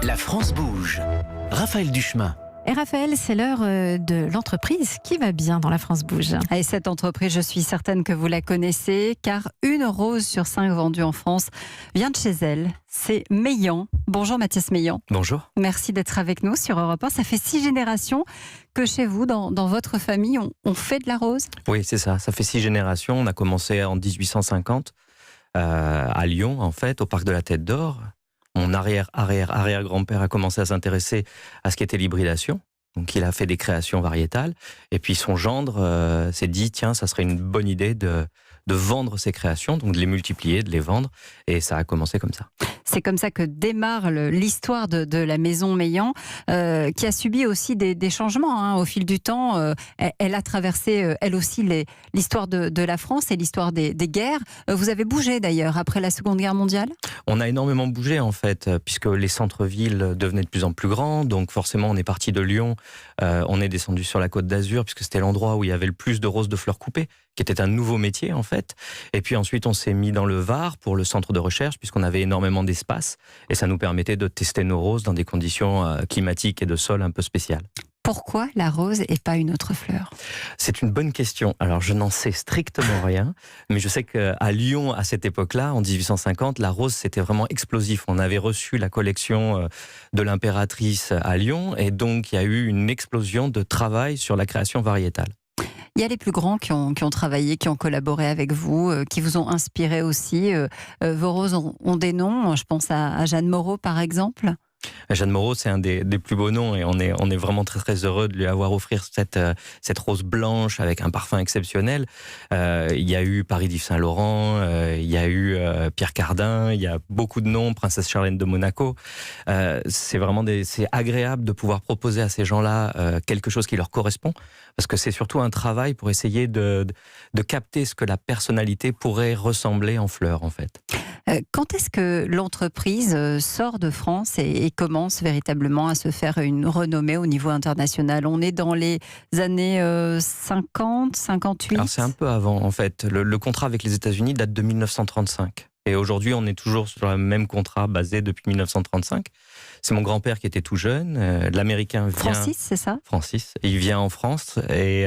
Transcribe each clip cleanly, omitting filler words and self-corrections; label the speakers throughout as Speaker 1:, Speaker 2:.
Speaker 1: La France bouge. Raphaël Duchemin.
Speaker 2: Et Raphaël, c'est l'heure de l'entreprise qui va bien dans la France bouge. Et cette entreprise, je suis certaine que vous la connaissez, car une rose sur 5 vendue en France vient de chez elle. C'est Meillan. Bonjour Mathias Meillan.
Speaker 3: Bonjour.
Speaker 2: Merci d'être avec nous sur Europe 1. Ça fait 6 générations que chez vous, dans votre famille, on fait de la rose?
Speaker 3: Oui, c'est ça. Ça fait 6 générations. On a commencé en 1850 à Lyon, en fait, au parc de la Tête d'Or. Mon arrière-grand-père a commencé à s'intéresser à ce qu'était l'hybridation. Donc il a fait des créations variétales. Et puis son gendre s'est dit, tiens, ça serait une bonne idée de vendre ces créations, donc de les multiplier, de les vendre. Et ça a commencé comme ça.
Speaker 2: C'est comme ça que démarre l'histoire de la maison Meillan, qui a subi aussi des changements au fil du temps. Elle a traversé, elle aussi, l'histoire de la France et l'histoire des guerres. Vous avez bougé d'ailleurs après la Seconde Guerre mondiale?
Speaker 3: On a énormément bougé en fait, puisque les centres-villes devenaient de plus en plus grands. Donc forcément, on est parti de Lyon, on est descendu sur la Côte d'Azur, puisque c'était l'endroit où il y avait le plus de roses de fleurs coupées, qui était un nouveau métier en fait. Et puis ensuite, on s'est mis dans le Var pour le centre de recherche, puisqu'on avait énormément d'espace. Et ça nous permettait de tester nos roses dans des conditions climatiques et de sol un peu spéciales.
Speaker 2: Pourquoi la rose et pas une autre fleur?
Speaker 3: C'est une bonne question. Alors, je n'en sais strictement rien, mais je sais qu'à Lyon, à cette époque-là, en 1850, la rose, c'était vraiment explosif. On avait reçu la collection de l'impératrice à Lyon, et donc il y a eu une explosion de travail sur la création variétale.
Speaker 2: Il y a les plus grands qui ont travaillé, qui ont collaboré avec vous, qui vous ont inspiré aussi. Vos roses ont des noms, je pense à Jeanne Moreau par exemple.
Speaker 3: Jeanne Moreau, c'est un des plus beaux noms et on est vraiment très très heureux de lui avoir offert cette rose blanche avec un parfum exceptionnel. Il y a eu Paris-Yves Saint-Laurent, il y a eu Pierre Cardin, il y a beaucoup de noms, Princesse Charlène de Monaco. C'est agréable de pouvoir proposer à ces gens-là quelque chose qui leur correspond, parce que c'est surtout un travail pour essayer de capter ce que la personnalité pourrait ressembler en fleurs en fait.
Speaker 2: Quand est-ce que l'entreprise sort de France et commence véritablement à se faire une renommée au niveau international? On est dans les années 50, 58?
Speaker 3: Alors c'est un peu avant en fait. Le contrat avec les États-Unis date de 1935. Et aujourd'hui, on est toujours sur le même contrat basé depuis 1935. C'est mon grand-père qui était tout jeune. L'Américain vient...
Speaker 2: Francis, c'est ça?
Speaker 3: Francis. Il vient en France et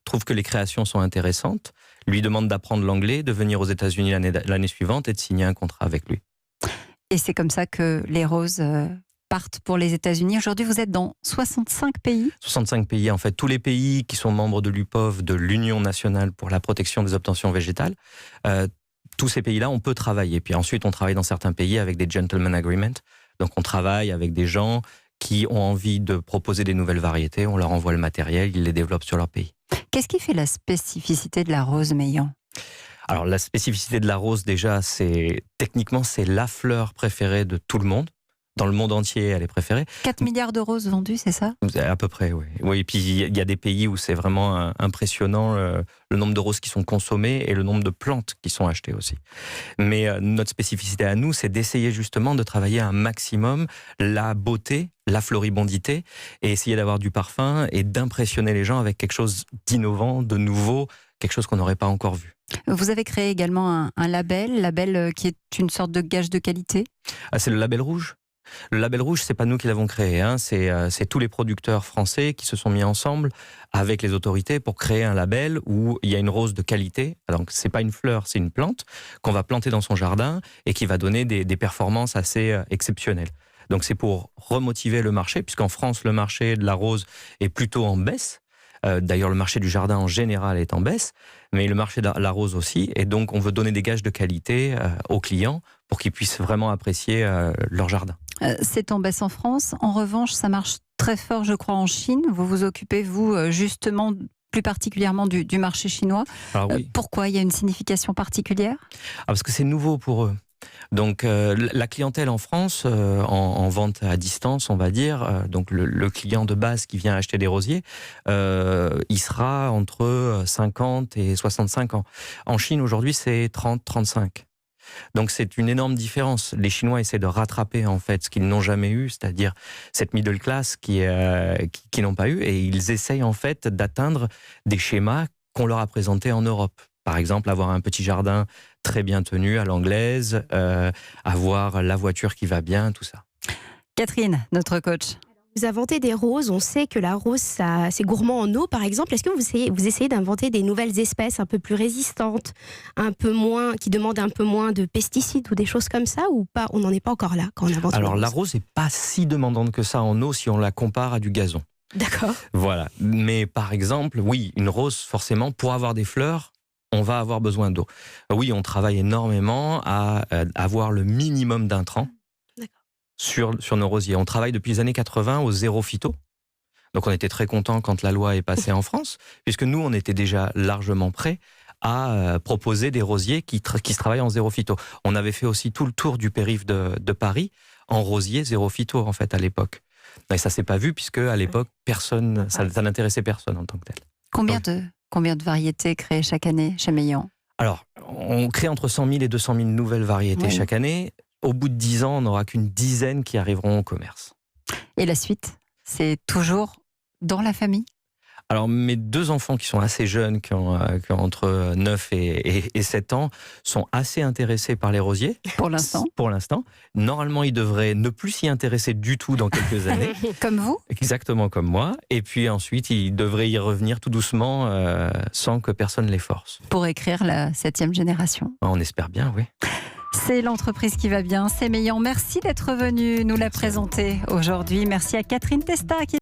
Speaker 3: trouve que les créations sont intéressantes. Lui demande d'apprendre l'anglais, de venir aux États-Unis l'année suivante et de signer un contrat avec lui.
Speaker 2: Et c'est comme ça que les roses partent pour les États-Unis. Aujourd'hui, vous êtes dans 65 pays?
Speaker 3: 65 pays, en fait. Tous les pays qui sont membres de l'UPOV, de l'Union nationale pour la protection des obtentions végétales, tous ces pays-là, on peut travailler. Puis ensuite, on travaille dans certains pays avec des gentleman agreements. Donc, on travaille avec des gens qui ont envie de proposer des nouvelles variétés. On leur envoie le matériel, ils les développent sur leur pays.
Speaker 2: Qu'est-ce qui fait la spécificité de la rose Meillan?
Speaker 3: Alors, la spécificité de la rose, déjà, techniquement, c'est la fleur préférée de tout le monde. Dans le monde entier, elle est préférée.
Speaker 2: 4 milliards de roses vendues, c'est ça?
Speaker 3: À peu près, oui. Oui, et puis il y a des pays où c'est vraiment impressionnant le nombre de roses qui sont consommées et le nombre de plantes qui sont achetées aussi. Mais notre spécificité à nous, c'est d'essayer justement de travailler un maximum la beauté, la floribondité, et essayer d'avoir du parfum et d'impressionner les gens avec quelque chose d'innovant, de nouveau, quelque chose qu'on n'aurait pas encore vu.
Speaker 2: Vous avez créé également un label qui est une sorte de gage de qualité?
Speaker 3: C'est le label rouge. Le label rouge, c'est pas nous qui l'avons créé, c'est tous les producteurs français qui se sont mis ensemble avec les autorités pour créer un label où il y a une rose de qualité. Alors c'est pas une fleur, c'est une plante qu'on va planter dans son jardin et qui va donner des performances assez exceptionnelles. Donc c'est pour remotiver le marché, puisqu'en France le marché de la rose est plutôt en baisse. D'ailleurs, le marché du jardin en général est en baisse, mais le marché de la rose aussi. Et donc, on veut donner des gages de qualité aux clients pour qu'ils puissent vraiment apprécier leur jardin.
Speaker 2: C'est en baisse en France. En revanche, ça marche très fort, je crois, en Chine. Vous vous occupez, vous, justement, plus particulièrement du marché chinois.
Speaker 3: Alors, oui.
Speaker 2: Pourquoi? Il y a une signification particulière?
Speaker 3: Parce que c'est nouveau pour eux. Donc la clientèle en France, en vente à distance, on va dire, donc le client de base qui vient acheter des rosiers, il sera entre 50 et 65 ans. En Chine, aujourd'hui, c'est 30-35. Donc c'est une énorme différence. Les Chinois essaient de rattraper en fait ce qu'ils n'ont jamais eu, c'est-à-dire cette middle class qui n'ont pas eu, et ils essayent en fait d'atteindre des schémas qu'on leur a présentés en Europe. Par exemple, avoir un petit jardin très bien tenu à l'anglaise, avoir la voiture qui va bien, tout ça.
Speaker 2: Catherine, notre coach.
Speaker 4: Vous inventez des roses, on sait que la rose, c'est gourmand en eau par exemple. Est-ce que vous essayez d'inventer des nouvelles espèces un peu plus résistantes, qui demandent un peu moins de pesticides ou des choses comme ça, ou pas? On n'en est pas encore là quand on invente
Speaker 3: Alors
Speaker 4: une
Speaker 3: la
Speaker 4: rose.
Speaker 3: rose n'est pas si demandante que ça en eau si on la compare à du gazon.
Speaker 4: D'accord.
Speaker 3: Voilà. Mais par exemple, oui, une rose, forcément, pour avoir des fleurs, on va avoir besoin d'eau. Oui, on travaille énormément à avoir le minimum d'intrants sur nos rosiers. On travaille depuis les années 80 au zéro phyto. Donc on était très contents quand la loi est passée en France, puisque nous, on était déjà largement prêts à proposer des rosiers qui se travaillent en zéro phyto. On avait fait aussi tout le tour du périph' de Paris en rosier zéro phyto, en fait, à l'époque. Et ça s'est pas vu, puisque à l'époque, personne, ça n'intéressait personne en tant que tel.
Speaker 2: Combien de variétés créées chaque année chez Meillan?
Speaker 3: Alors, on crée entre 100 000 et 200 000 nouvelles variétés chaque année. Au bout de 10 ans, on n'aura qu'une dizaine qui arriveront au commerce.
Speaker 2: Et la suite, c'est toujours dans la famille?
Speaker 3: Alors, mes 2 enfants qui sont assez jeunes, qui ont entre 9 et 7 ans, sont assez intéressés par les rosiers.
Speaker 2: Pour l'instant.
Speaker 3: Pour l'instant. Normalement, ils devraient ne plus s'y intéresser du tout dans quelques années.
Speaker 2: Comme vous?
Speaker 3: Exactement comme moi. Et puis ensuite, ils devraient y revenir tout doucement, sans que personne les force.
Speaker 2: Pour écrire la 7e génération.
Speaker 3: On espère bien, oui.
Speaker 2: C'est l'entreprise qui va bien, c'est Meillan. Merci d'être venu nous la présenter aujourd'hui. Merci à Catherine Testa qui